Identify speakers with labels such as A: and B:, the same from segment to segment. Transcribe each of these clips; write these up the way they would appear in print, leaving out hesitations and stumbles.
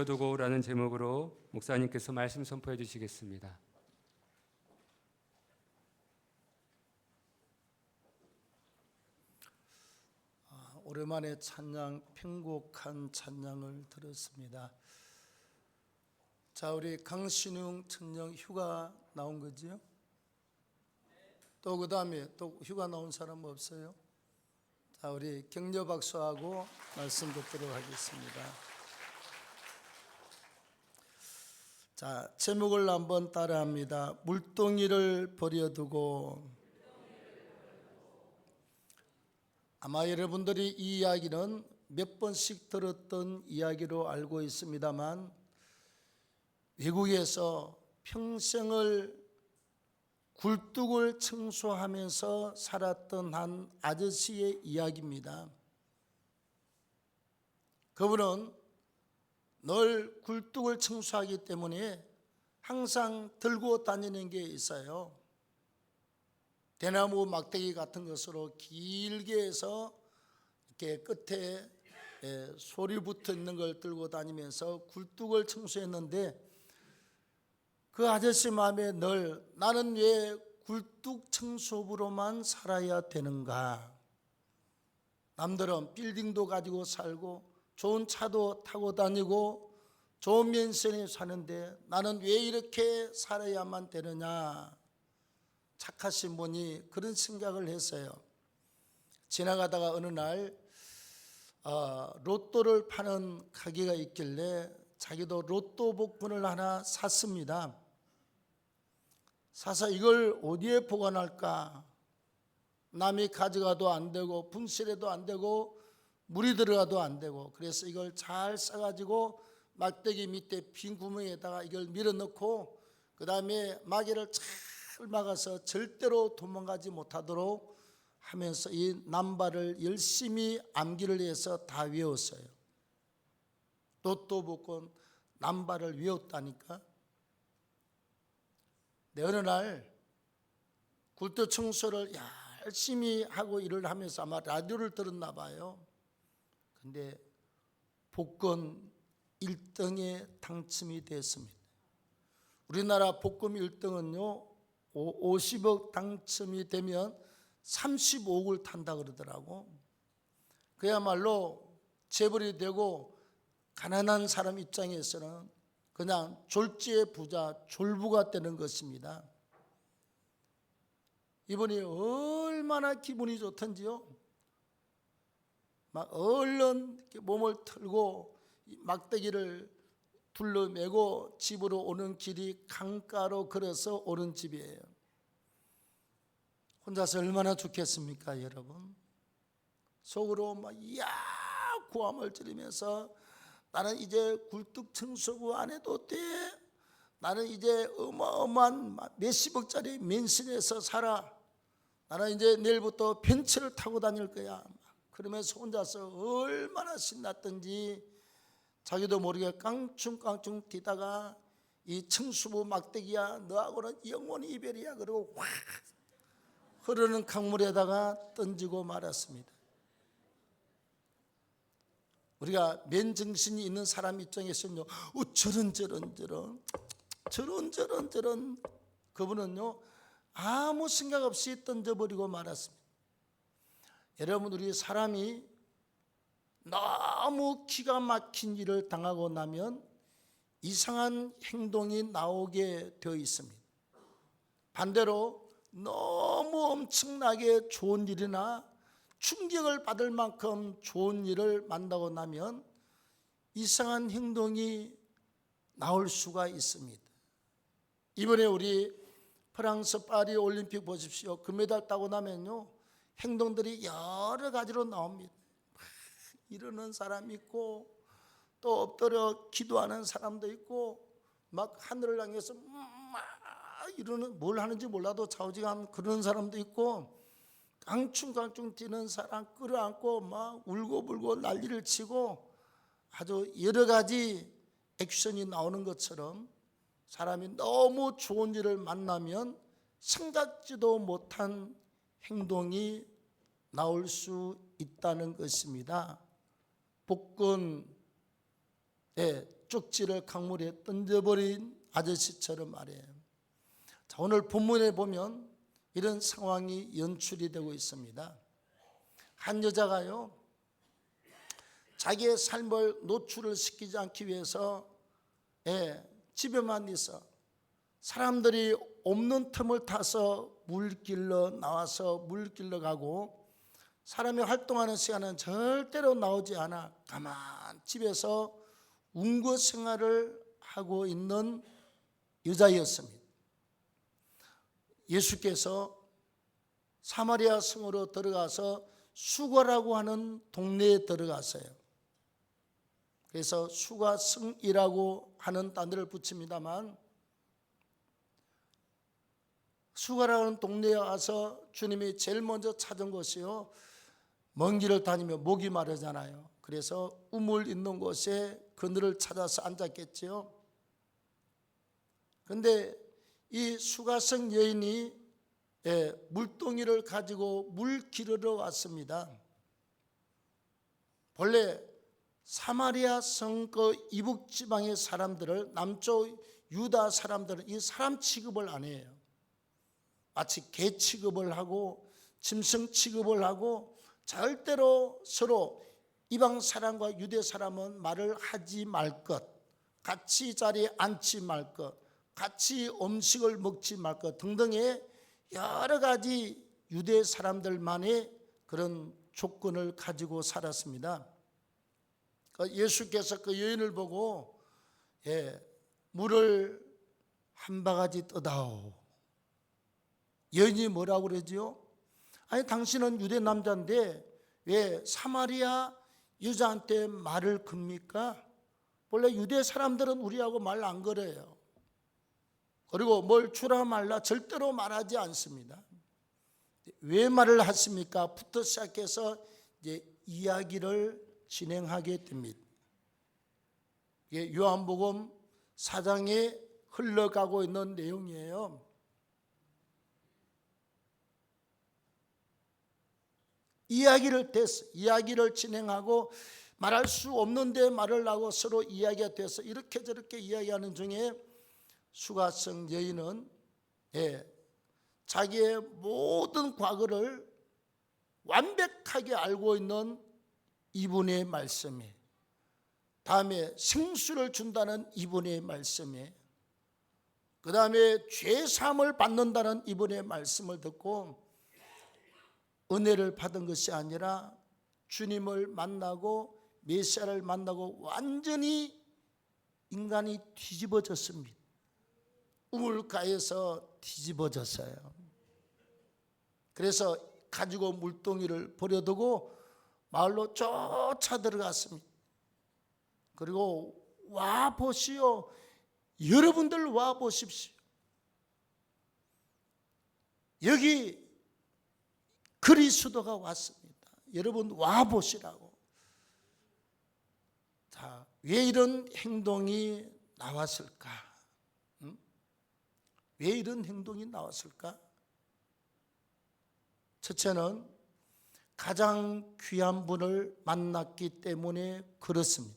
A: 두고라는 제목으로 목사님께서 말씀 선포해 주시겠습니다.
B: 오랜만에 찬양, 편곡한 찬양을 들었습니다. 자, 우리 강신웅 청령 휴가 나온 거지요? 또 그 다음에 또 휴가 나온 사람 없어요? 자, 우리 격려 박수하고 말씀 듣도록 하겠습니다. 자, 제목을 한번 따라합니다. 물동이를 버려두고. 아마 여러분들이 이 이야기는 몇 번씩 들었던 이야기로 알고 있습니다만, 외국에서 평생을 굴뚝을 청소하면서 살았던 한 아저씨의 이야기입니다. 그분은 늘 굴뚝을 청소하기 때문에 항상 들고 다니는 게 있어요. 대나무 막대기 같은 것으로 길게 해서 이렇게 끝에 소리 붙어 있는 걸 들고 다니면서 굴뚝을 청소했는데, 그 아저씨 마음에 늘 나는 왜 굴뚝 청소부로만 살아야 되는가? 남들은 빌딩도 가지고 살고 좋은 차도 타고 다니고 좋은 맨션에 사는데 나는 왜 이렇게 살아야만 되느냐? 착하신 분이 그런 생각을 했어요. 지나가다가 어느 날 로또를 파는 가게가 있길래 자기도 로또 복권을 하나 샀습니다. 사서 이걸 어디에 보관할까? 남이 가져가도 안 되고 분실해도 안 되고 물이 들어가도 안 되고, 그래서 이걸 잘 싸가지고 막대기 밑에 빈 구멍에다가 이걸 밀어넣고 그 다음에 마개를 잘 막아서 절대로 도망가지 못하도록 하면서 이 남발을 열심히 암기를 해서 다 외웠어요. 로또 복권 남발을 외웠다니까. 네, 어느 날 굴뚝 청소를 열심히 하고 일을 하면서 아마 라디오를 들었나 봐요. 근데 복권 1등에 당첨이 됐습니다. 우리나라 복권 1등은요 50억 당첨이 되면 35억을 탄다 그러더라고. 그야말로 재벌이 되고 가난한 사람 입장에서는 그냥 졸지의 부자, 졸부가 되는 것입니다. 이분이 얼마나 기분이 좋던지요. 막 얼른 몸을 털고 막대기를 둘러매고 집으로 오는 길이 강가로 걸어서 오는 집이에요. 혼자서 얼마나 좋겠습니까, 여러분? 속으로 막 이야 고함을 지르면서 나는 이제 굴뚝 청소부 안 해도 돼. 나는 이제 어마어마한 몇십억짜리 맨션에서 살아. 나는 이제 내일부터 벤츠를 타고 다닐 거야. 그러면서 혼자서 얼마나 신났던지 자기도 모르게 깡충깡충 뛰다가 이 청수부 막대기야 너하고는 영원히 이별이야 그러고 확 흐르는 강물에다가 던지고 말았습니다. 우리가 맨정신이 있는 사람 입장에서는요, 저런 그분은요 아무 생각 없이 던져버리고 말았습니다. 여러분, 우리 사람이 너무 기가 막힌 일을 당하고 나면 이상한 행동이 나오게 되어 있습니다. 반대로 너무 엄청나게 좋은 일이나 충격을 받을 만큼 좋은 일을 만나고 나면 이상한 행동이 나올 수가 있습니다. 이번에 우리 프랑스 파리 올림픽 보십시오. 금메달 따고 나면요 행동들이 여러 가지로 나옵니다. 이러는 사람이 있고 또 엎드려 기도하는 사람도 있고 막 하늘을 향해서 막 이러는, 뭘 하는지 몰라도 좌우지간 그러는 사람도 있고 깡충깡충 뛰는 사람 끌어안고 막 울고불고 난리를 치고 아주 여러 가지 액션이 나오는 것처럼 사람이 너무 좋은 일을 만나면 생각지도 못한 행동이 나올 수 있다는 것입니다. 복권에 쪽지를 강물에 던져버린 아저씨처럼 말이에요. 자, 오늘 본문에 보면 이런 상황이 연출이 되고 있습니다. 한 여자가요, 자기의 삶을 노출을 시키지 않기 위해서 집에만 있어 사람들이 없는 틈을 타서 물길로 나와서 물길로 가고, 사람이 활동하는 시간은 절대로 나오지 않아 가만 집에서 운거 생활을 하고 있는 여자였습니다. 예수께서 사마리아 성으로 들어가서 수가라고 하는 동네에 들어갔어요. 그래서 수가성이라고 하는 단어를 붙입니다만, 수가라는 동네에 와서 주님이 제일 먼저 찾은 것이요, 먼 길을 다니며 목이 마르잖아요. 그래서 우물 있는 곳에 그늘을 찾아서 앉았겠지요. 그런데 이 수가성 여인이 물동이를 가지고 물 기르러 왔습니다. 본래 사마리아 성 그 이북 지방의 사람들을, 남쪽 유다 사람들은 이 사람 취급을 안 해요. 마치 개 취급을 하고 짐승 취급을 하고, 절대로 서로 이방 사람과 유대 사람은 말을 하지 말 것, 같이 자리에 앉지 말 것, 같이 음식을 먹지 말 것 등등의 여러 가지 유대 사람들만의 그런 조건을 가지고 살았습니다. 예수께서 그 여인을 보고 물을 한 바가지 떠다오. 여인이 뭐라고 그러지요? 아니, 당신은 유대 남자인데 왜 사마리아 여자한테 말을 겁니까? 원래 유대 사람들은 우리하고 말 안 걸어요. 그리고 뭘 주라 말라 절대로 말하지 않습니다. 왜 말을 하십니까? 부터 시작해서 이제 이야기를 진행하게 됩니다. 요한복음 4장에 흘러가고 있는 내용이에요. 이야기를 진행하고, 말할 수 없는데 말을 하고 서로 이야기가 돼서 이렇게 저렇게 이야기하는 중에 수가성 여인은 자기의 모든 과거를 완벽하게 알고 있는 이분의 말씀에, 다음에 생수를 준다는 이분의 말씀에, 그 다음에 죄사함을 받는다는 이분의 말씀을 듣고 은혜를 받은 것이 아니라 주님을 만나고 메시아를 만나고 완전히 인간이 뒤집어졌습니다. 우물가에서 뒤집어졌어요. 그래서 가지고 물동이를 버려두고 마을로 쫓아 들어갔습니다. 그리고 와 보시오. 여러분들 와 보십시오. 여기 그리스도가 왔습니다. 여러분 와 보시라고. 자, 왜 이런 행동이 나왔을까? 왜 이런 행동이 나왔을까? 첫째는 가장 귀한 분을 만났기 때문에 그렇습니다.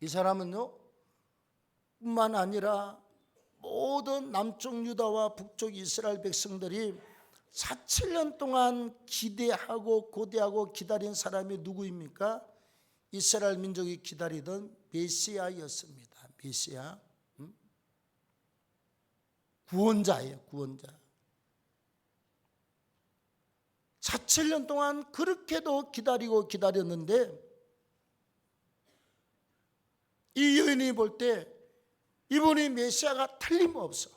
B: 이 사람은요, 뿐만 아니라 모든 남쪽 유다와 북쪽 이스라엘 백성들이 4,7년 동안 기대하고 고대하고 기다린 사람이 누구입니까? 이스라엘 민족이 기다리던 메시아였습니다. 메시아, 구원자예요. 구원자. 4,7년 동안 그렇게도 기다리고 기다렸는데, 이 여인이 볼 때 이분이 메시아가 틀림없어.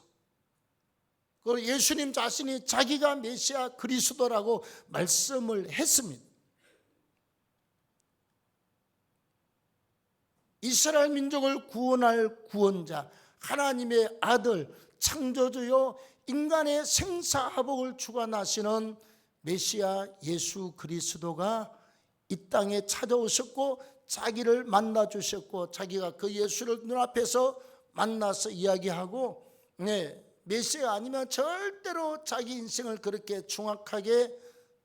B: 그리고 예수님 자신이 자기가 메시아 그리스도라고 말씀을 했습니다. 이스라엘 민족을 구원할 구원자, 하나님의 아들, 창조주요 인간의 생사화복을 주관하시는 메시아 예수 그리스도가 이 땅에 찾아오셨고 자기를 만나 주셨고, 자기가 그 예수를 눈앞에서 만나서 이야기하고, 메시아 아니면 절대로 자기 인생을 그렇게 정확하게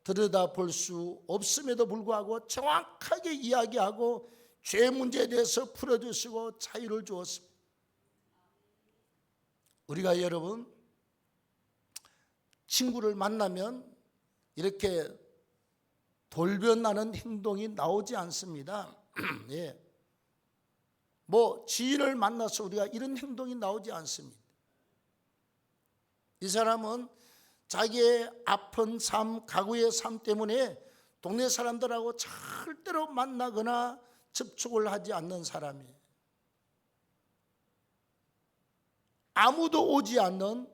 B: 들여다볼 수 없음에도 불구하고 정확하게 이야기하고 죄 문제에 대해서 풀어주시고 자유를 주었습니다. 우리가 여러분 친구를 만나면 이렇게 돌변하는 행동이 나오지 않습니다. 예. 뭐 지인을 만나서 우리가 이런 행동이 나오지 않습니다. 이 사람은 자기의 아픈 삶, 가구의 삶 때문에 동네 사람들하고 절대로 만나거나 접촉을 하지 않는 사람이에요. 아무도 오지 않는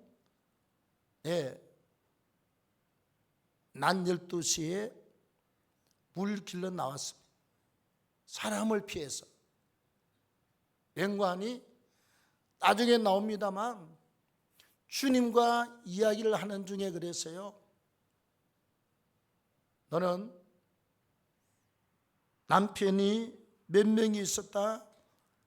B: 낮 12시에 물 길러 나왔습니다. 사람을 피해서. 웬관이 나중에 나옵니다만 주님과 이야기를 하는 중에 그랬어요. 너는 남편이 몇 명이 있었다?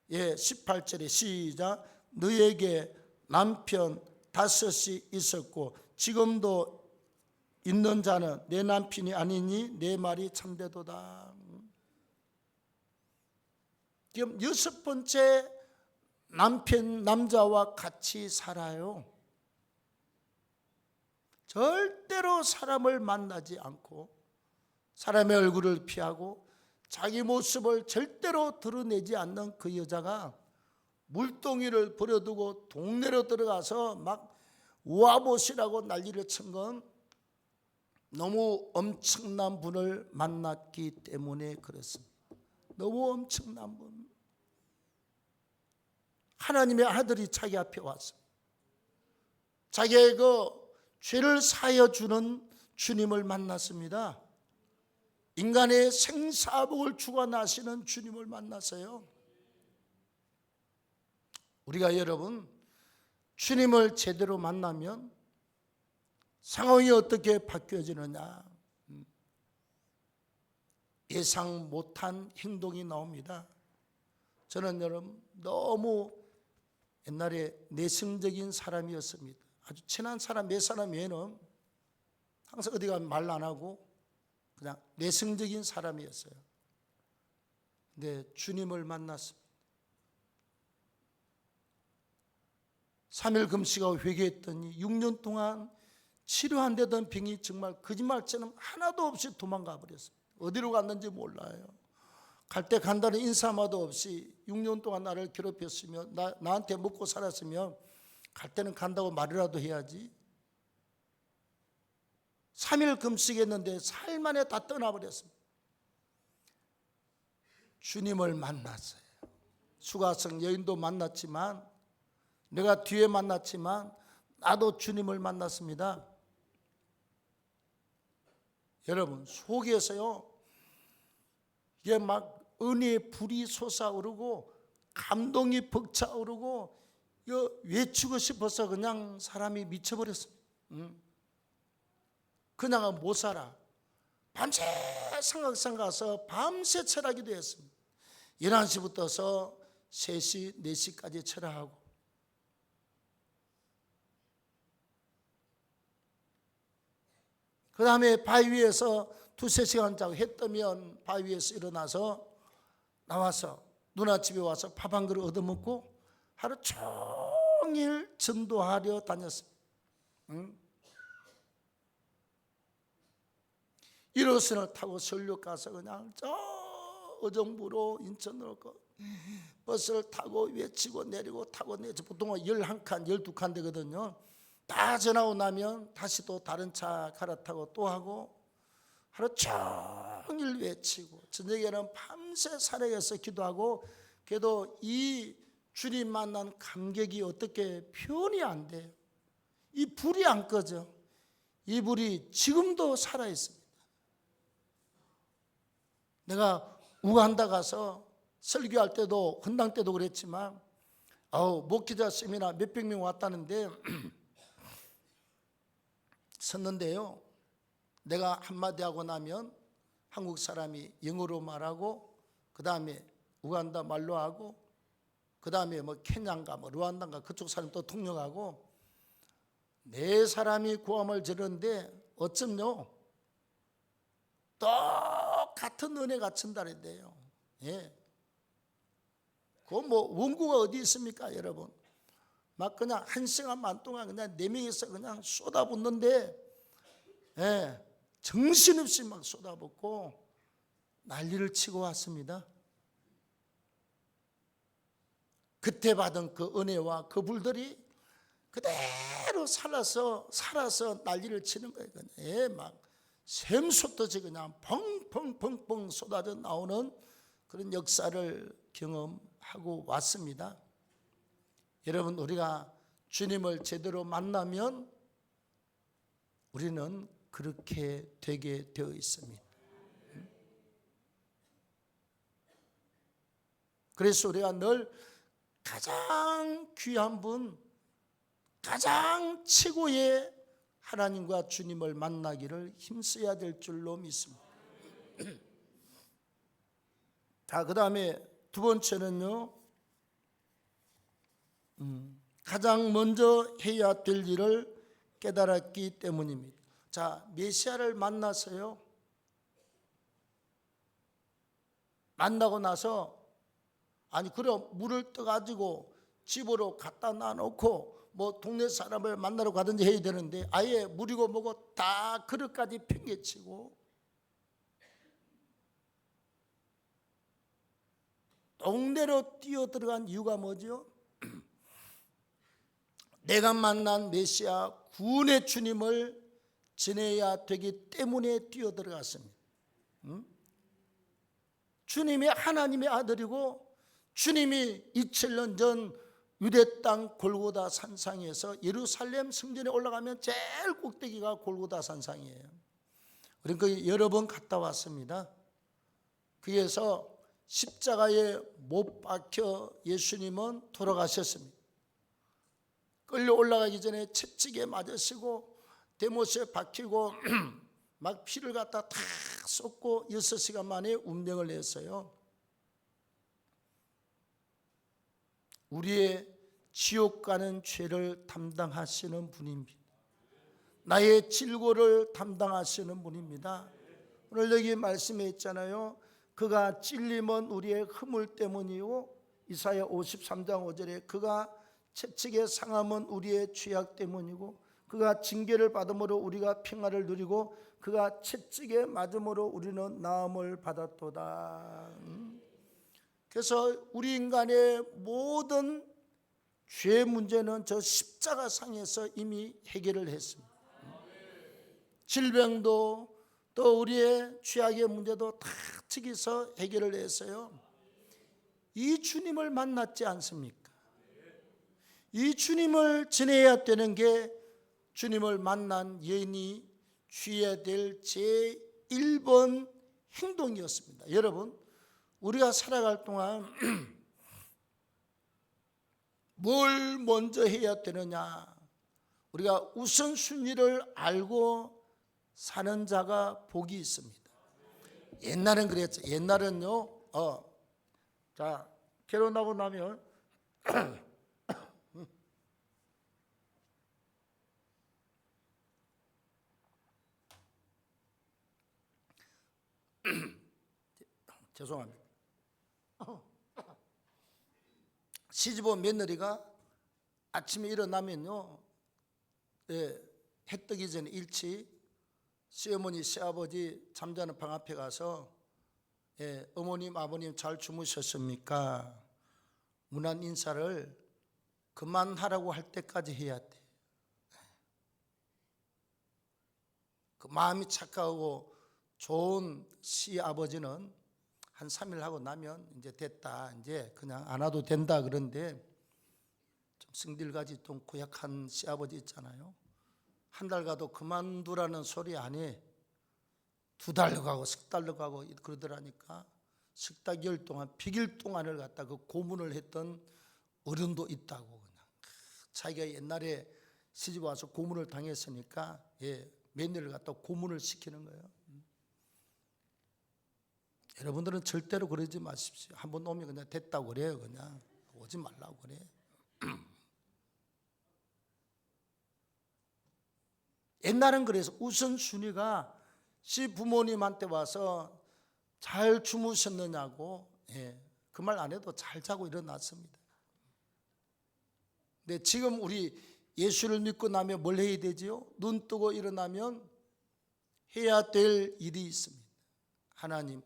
B: 18절에 시작. 너에게 남편 5이 있었고 지금도 있는 자는 내 남편이 아니니 내 말이 참되도다. 지금 6번째 남자와 같이 살아요. 절대로 사람을 만나지 않고 사람의 얼굴을 피하고 자기 모습을 절대로 드러내지 않는 그 여자가 물동이를 버려두고 동네로 들어가서 막 우아봇이라고 난리를 친 건 너무 엄청난 분을 만났기 때문에 그렇습니다. 너무 엄청난 분. 하나님의 아들이 자기 앞에 왔어요. 자기의 그 죄를 사하여 주는 주님을 만났습니다. 인간의 생사복을 주관하시는 주님을 만났어요. 우리가 여러분 주님을 제대로 만나면 상황이 어떻게 바뀌어지느냐, 예상 못한 행동이 나옵니다. 저는 여러분 너무 옛날에 내성적인 사람이었습니다. 아주 친한 사람 몇 사람 외에는 항상 어디 가면 말 안 하고 그냥 내성적인 사람이었어요. 근데 주님을 만났습니다. 3일 금식하고 회개했더니 6년 동안 치료 안 되던 병이 정말 거짓말처럼 하나도 없이 도망가 버렸습니다. 어디로 갔는지 몰라요. 갈 때 간다는 인사마도 없이 6년 동안 나를 괴롭혔으며 나한테 먹고 살았으면 갈 때는 간다고 말이라도 해야지. 3일 금식했는데 사흘 만에 다 떠나버렸습니다. 주님을 만났어요. 수가성 여인도 만났지만 내가 뒤에 만났지만 나도 주님을 만났습니다. 여러분 속에서요 이게 막 은혜의 불이 솟아오르고 감동이 벅차오르고 외치고 싶어서 그냥 사람이 미쳐버렸습니다. 그냥 못 살아. 밤새 성악산 가서 밤새 철하기도 했습니다. 11시부터서 3시, 4시까지 철하고 그 다음에 바위 위에서 2-3시간 자고 해 뜨면 바위 위에서 일어나서 나와서 누나 집에 와서 밥 한 그릇 얻어먹고 하루 종일 전도하려 다녔습니다. 1호선을 타고 서울역 가서 그냥 저 의정부로 인천으로 버스를 타고 외치고 내리고 타고 내리고 보통 11칸, 12칸 되거든요. 다 지나고 나면 다시 또 다른 차 갈아타고 또 하고 하루 종일 외치고 저녁에는 밤새 산에서 기도하고 그래도 이 주님 만난 감격이 어떻게 표현이 안 돼요. 이 불이 안 꺼져. 이 불이 지금도 살아있습니다. 내가 우간다 가서 설교할 때도 헌당 때도 그랬지만 목회자 세미나 몇백 명 왔다는데 섰는데요. 내가 한마디 하고 나면 한국 사람이 영어로 말하고 그 다음에 우간다 말로 하고 그 다음에 뭐 케냐인가 뭐 루안다인가 그쪽 사람 또 통역하고 4사람이 고함을 지르는데 어쩌면요 똑같은 은혜가 전달이 돼요. 예. 그 뭐 원고가 어디 있습니까, 여러분? 막 그냥 1시간 반 동안 그냥 4명이서 그냥 쏟아붓는데, 예, 정신없이 막 쏟아붓고 난리를 치고 왔습니다. 그때 받은 그 은혜와 그 불들이 그대로 살아서 난리를 치는 거예요. 예, 막 샘솟듯이 그냥 펑펑펑펑 쏟아져 나오는 그런 역사를 경험하고 왔습니다. 여러분, 우리가 주님을 제대로 만나면 우리는 그렇게 되게 되어 있습니다. 그래서 우리가 늘 가장 귀한 분, 가장 최고의 하나님과 주님을 만나기를 힘써야 될 줄로 믿습니다. 자, 그 다음에 두 번째는요, 가장 먼저 해야 될 일을 깨달았기 때문입니다. 자, 메시아를 만나서요, 만나고 나서 아니 그럼 물을 떠가지고 집으로 갖다 놔놓고 뭐 동네 사람을 만나러 가든지 해야 되는데 아예 물이고 뭐고 다 그릇까지 팽개치고 동네로 뛰어들어간 이유가 뭐죠? 내가 만난 메시아 구원의 주님을 전해야 되기 때문에 뛰어들어갔습니다. 주님이 하나님의 아들이고 주님이 2000년 전 유대 땅 골고다 산상에서 예루살렘 성전에 올라가면 제일 꼭대기가 골고다 산상이에요. 그러니까 여러 번 갔다 왔습니다. 그래서 십자가에 못 박혀 예수님은 돌아가셨습니다. 끌려 올라가기 전에 채찍에 맞으시고 대못에 박히고 막 피를 갖다 다 쏟고 6시간 만에 운명을 냈어요. 우리의 지옥 가는 죄를 담당하시는 분입니다. 나의 질고를 담당하시는 분입니다. 오늘 여기 말씀에 있잖아요. 그가 찔림은 우리의 허물 때문이고 이사야 53장 5절에 그가 채찍에 상함은 우리의 죄악 때문이고 그가 징계를 받음으로 우리가 평화를 누리고 그가 채찍에 맞음으로 우리는 나음을 받았도다. 그래서 우리 인간의 모든 죄 문제는 저 십자가 상에서 이미 해결을 했습니다. 질병도 또 우리의 죄악의 문제도 다 저기서 해결을 했어요. 이 주님을 만났지 않습니까? 이 주님을 지내야 되는 게 주님을 만난 여인이 취해야 될 제1번 행동이었습니다. 여러분, 우리가 살아갈 동안 뭘 먼저 해야 되느냐? 우리가 우선순위를 알고 사는 자가 복이 있습니다. 옛날엔 그랬죠. 옛날은요, 자, 결혼하고 나면 죄송합니다. 시집온 며느리가 아침에 일어나면요, 해 뜨기 전에 일찍 시어머니, 시아버지 잠자는 방 앞에 가서 어머님, 아버님 잘 주무셨습니까? 문안 인사를 그만하라고 할 때까지 해야 돼. 그 마음이 착하고 좋은 시아버지는 한 3일 하고 나면 이제 됐다, 이제 그냥 안 와도 된다. 그런데 좀 성질가지 좀 고약한 시아버지 있잖아요. 한 달 가도 그만두라는 소리 안 해. 2달로 가고 석 달로 가고 그러더라니까. 석 달 열 동안 100일 동안을 갖다 그 고문을 했던 어른도 있다고. 그냥 자기가 옛날에 시집 와서 고문을 당했으니까 며느리를 갖다 고문을 시키는 거예요. 여러분들은 절대로 그러지 마십시오. 한번 오면 그냥 됐다고 그래요. 그냥 오지 말라고 그래. 옛날은 그래서 우선순위가 시부모님한테 와서 잘 주무셨느냐고, 그 말 안 해도 잘 자고 일어났습니다. 근데 지금 우리 예수를 믿고 나면 뭘 해야 되지요? 눈 뜨고 일어나면 해야 될 일이 있습니다. 하나님,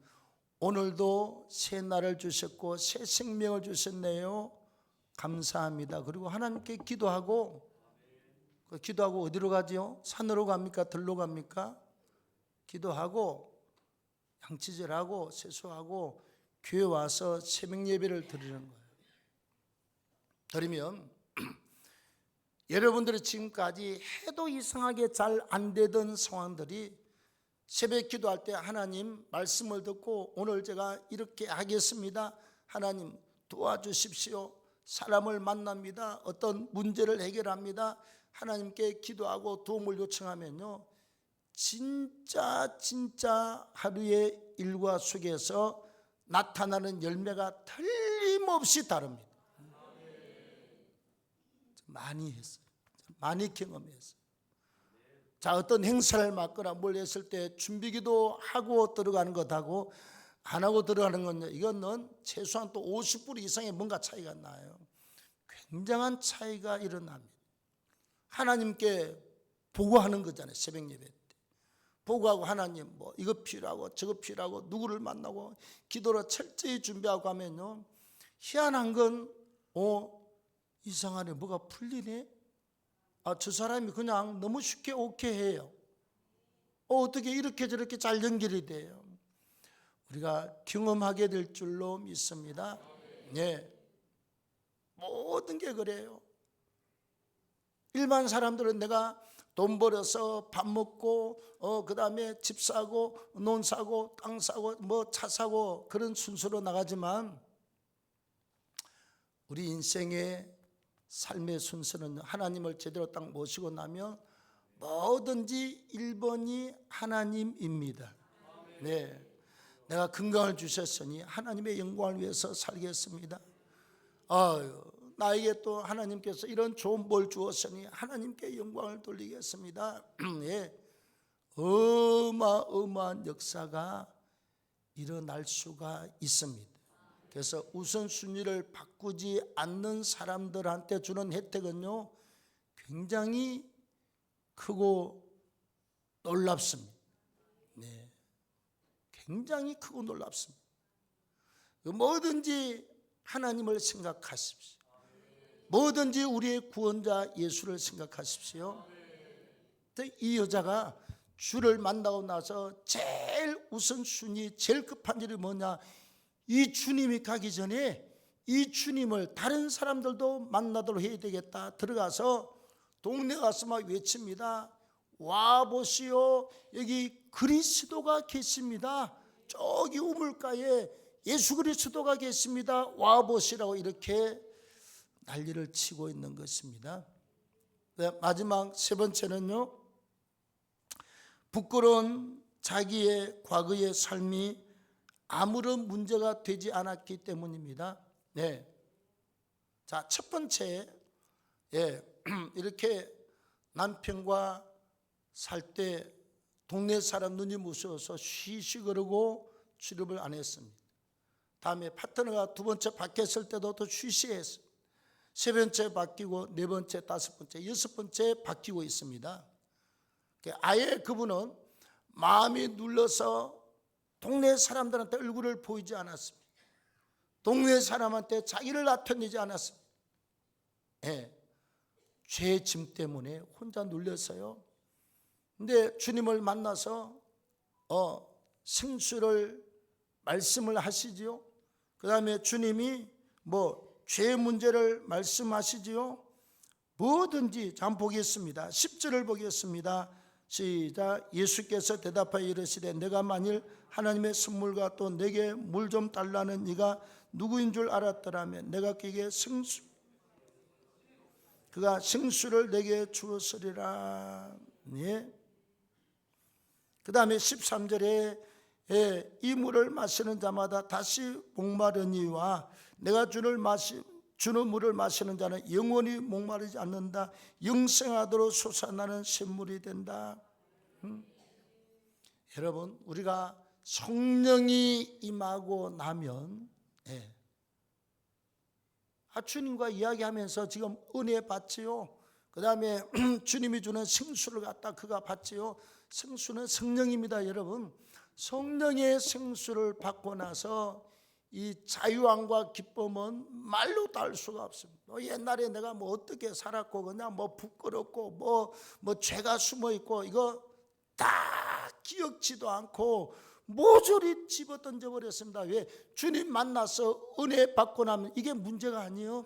B: 오늘도 새 날을 주셨고 새 생명을 주셨네요. 감사합니다. 그리고 하나님께 기도하고 어디로 가지요? 산으로 갑니까? 들로 갑니까? 기도하고 양치질하고 세수하고 교회 와서 새벽 예배를 드리는 거예요. 그러면 여러분들이 지금까지 해도 이상하게 잘 안 되던 상황들이 새벽 기도할 때 하나님 말씀을 듣고 오늘 제가 이렇게 하겠습니다. 하나님 도와주십시오. 사람을 만납니다. 어떤 문제를 해결합니다. 하나님께 기도하고 도움을 요청하면요, 진짜 하루의 일과 속에서 나타나는 열매가 틀림없이 다릅니다. 많이 했어요. 많이 경험했어요. 자, 어떤 행사를 맡거나 뭘 했을 때 준비기도 하고 들어가는 것하고 안 하고 들어가는 건요, 이거는 최소한 또 50% 이상의 뭔가 차이가 나요. 굉장한 차이가 일어납니다. 하나님께 보고하는 거잖아요. 새벽 예배 때 보고하고, 하나님 뭐 이거 필요하고 저거 필요하고 누구를 만나고 기도를 철저히 준비하고 하면요, 희한한 건 이상하네, 뭐가 풀리네. 저 사람이 그냥 너무 쉽게 오케이 해요. 어떻게 이렇게 저렇게 잘 연결이 돼요. 우리가 경험하게 될 줄로 믿습니다. 네, 모든 게 그래요. 일반 사람들은 내가 돈 벌어서 밥 먹고 그 다음에 집 사고 논 사고 땅 사고 뭐 차 사고 그런 순서로 나가지만, 우리 인생의 삶의 순서는 하나님을 제대로 딱 모시고 나면 뭐든지 1번이 하나님입니다. 네, 내가 건강을 주셨으니 하나님의 영광을 위해서 살겠습니다. 나에게 또 하나님께서 이런 좋은 볼 주었으니 하나님께 영광을 돌리겠습니다. 예, 어마어마한 역사가 일어날 수가 있습니다. 그래서 우선순위를 바꾸지 않는 사람들한테 주는 혜택은요, 굉장히 크고 놀랍습니다. 네, 굉장히 크고 놀랍습니다. 뭐든지 하나님을 생각하십시오. 뭐든지 우리의 구원자 예수를 생각하십시오. 이 여자가 주를 만나고 나서 제일 우선순위, 제일 급한 일이 뭐냐? 이 주님이 가기 전에 이 주님을 다른 사람들도 만나도록 해야 되겠다. 들어가서 동네 가서 막 외칩니다. 와 보시오, 여기 그리스도가 계십니다. 저기 우물가에 예수 그리스도가 계십니다. 와 보시라고 이렇게 난리를 치고 있는 것입니다. 마지막 세 번째는요, 부끄러운 자기의 과거의 삶이 아무런 문제가 되지 않았기 때문입니다. 네. 자, 첫 번째, 이렇게 남편과 살 때 동네 사람 눈이 무서워서 쉬쉬 그러고 출입을 안 했습니다. 다음에 파트너가 두 번째 바뀌었을 때도 또 쉬쉬했어요. 세 번째 바뀌고 네 번째, 다섯 번째, 여섯 번째 바뀌고 있습니다. 아예 그분은 마음이 눌러서 동네 사람들한테 얼굴을 보이지 않았습니다. 동네 사람한테 자기를 나타내지 않았습니다. 죄의 짐 때문에 혼자 눌렸어요. 근데 주님을 만나서 생수를 말씀을 하시지요. 그 다음에 주님이 죄의 문제를 말씀하시지요. 뭐든지 잠 보겠습니다. 10절을 보겠습니다. 시작. 예수께서 대답하여 이르시되 내가 만일 하나님의 선물과 또 내게 물 좀 달라는 네가 누구인 줄 알았더라면 내가 그에게 그가 생수를 내게 주었으리라. 예. 그 다음에 13절에 이 물을 마시는 자마다 다시 목마르니와 내가 주는 물을 마시는 자는 영원히 목마르지 않는다. 영생하도록 솟아나는 샘물이 된다. 여러분, 우리가 성령이 임하고 나면 주님과 이야기하면서 지금 은혜 받지요. 그 다음에 주님이 주는 생수를 갖다 그가 받지요. 생수는 성령입니다, 여러분. 성령의 생수를 받고 나서 이 자유함과 기쁨은 말로 다 할 수가 없습니다. 옛날에 내가 뭐 어떻게 살았고 그냥 뭐 부끄럽고 뭐 죄가 숨어 있고 이거 다 기억지도 않고 모조리 집어 던져 버렸습니다. 왜? 주님 만나서 은혜 받고 나면 이게 문제가 아니에요.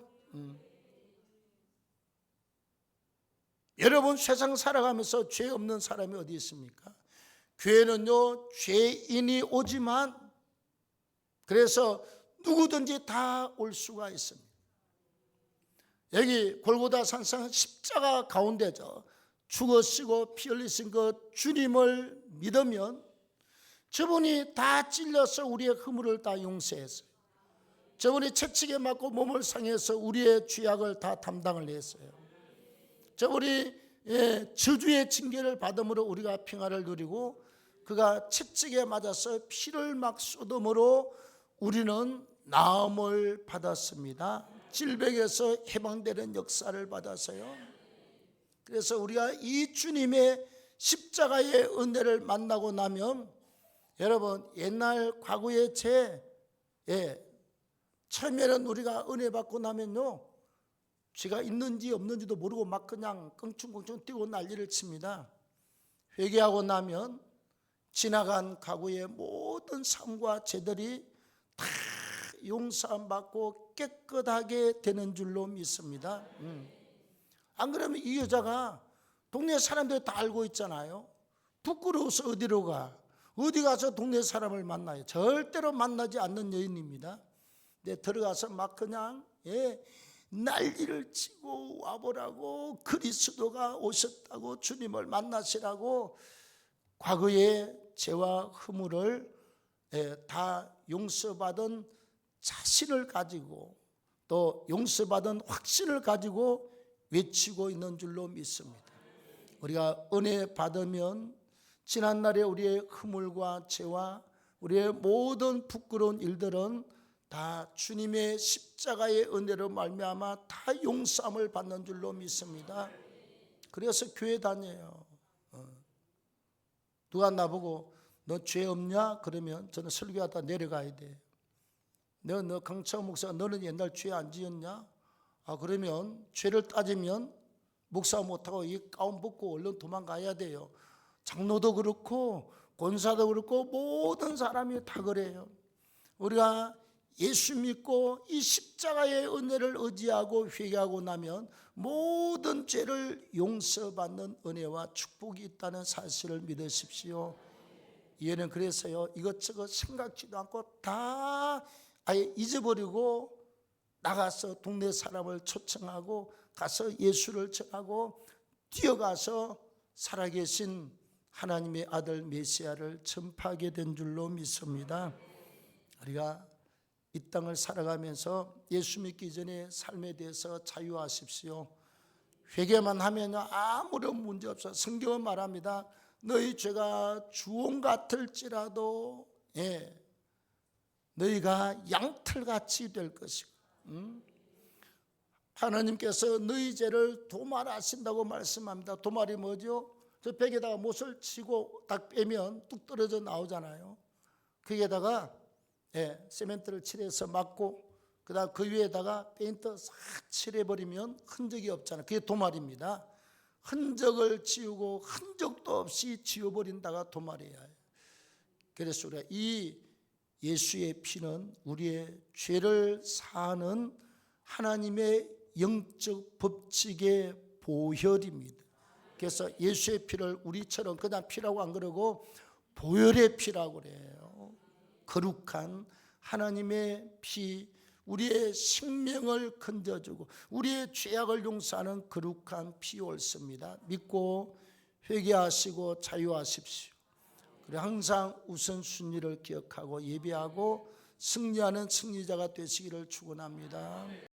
B: 여러분 세상 살아가면서 죄 없는 사람이 어디 있습니까? 교회는요 죄인이 오지만 그래서 누구든지 다 올 수가 있습니다. 여기 골고다 산상 십자가 가운데죠. 죽으시고 피 흘리신 그 주님을 믿으면 저분이 다 찔려서 우리의 허물을 다 용서했어요. 저분이 채찍에 맞고 몸을 상해서 우리의 죄악을 다 담당을 했어요. 저분이 저주의 징계를 받음으로 우리가 평화를 누리고 그가 채찍에 맞아서 피를 막 쏟음으로 우리는 나음을 받았습니다. 질병에서 해방되는 역사를 받았어요. 그래서 우리가 이 주님의 십자가의 은혜를 만나고 나면 여러분 옛날 과거의 죄 처음에는 우리가 은혜 받고 나면요 죄가 있는지 없는지도 모르고 막 그냥 껑충껑충 뛰고 난리를 칩니다. 회개하고 나면 지나간 과거의 모든 삶과 죄들이 다 용서받고 깨끗하게 되는 줄로 믿습니다. 안 그러면 이 여자가 동네 사람들이 다 알고 있잖아요. 부끄러워서 어디로 가? 어디 가서 동네 사람을 만나요? 절대로 만나지 않는 여인입니다. 근데 들어가서 막 그냥 난리를 치고 와보라고 그리스도가 오셨다고 주님을 만나시라고 과거의 죄와 허물을 다 용서받은 자신을 가지고 또 용서받은 확신을 가지고 외치고 있는 줄로 믿습니다. 우리가 은혜 받으면 지난날의 우리의 허물과 죄와 우리의 모든 부끄러운 일들은 다 주님의 십자가의 은혜로 말미암아 다 용서함을 받는 줄로 믿습니다. 그래서 교회 다녀요. 누가 나보고 너 죄 없냐? 그러면 저는 설교하다 내려가야 돼. 너 강창 목사 너는 옛날 죄 안 지었냐? 그러면 죄를 따지면 목사 못하고 이 가운 벗고 얼른 도망가야 돼요. 장로도 그렇고 권사도 그렇고 모든 사람이 다 그래요. 우리가 예수 믿고 이 십자가의 은혜를 의지하고 회개하고 나면 모든 죄를 용서받는 은혜와 축복이 있다는 사실을 믿으십시오. 얘는 그래서요 이것저것 생각지도 않고 다 아예 잊어버리고 나가서 동네 사람을 초청하고 가서 예수를 전하고 뛰어가서 살아계신 하나님의 아들 메시아를 전파하게 된 줄로 믿습니다. 우리가 이 땅을 살아가면서 예수 믿기 전에 삶에 대해서 자유하십시오. 회개만 하면 아무런 문제 없어. 성경은 말합니다. 너희 죄가 주홍 같을지라도 너희가 양털같이 될 것이고 하나님께서 너희 죄를 도말하신다고 말씀합니다. 도말이 뭐죠? 저 벽에다가 못을 치고 딱 빼면 뚝 떨어져 나오잖아요. 거기에다가 세멘트를 칠해서 막고 그다음 그 위에다가 페인트 싹 칠해버리면 흔적이 없잖아요. 그게 도말입니다. 흔적을 지우고 흔적도 없이 지워버린다가 도말이에요. 그래서 우리가 이 예수의 피는 우리의 죄를 사하는 하나님의 영적 법칙의 보혈입니다. 그래서 예수의 피를 우리처럼 그냥 피라고 안 그러고 보혈의 피라고 그래요. 거룩한 하나님의 피, 우리의 생명을 건져주고 우리의 죄악을 용서하는 거룩한 피 옳습니다. 믿고 회개하시고 자유하십시오. 그리고 항상 우선순위를 기억하고 예배하고 승리하는 승리자가 되시기를 축원합니다.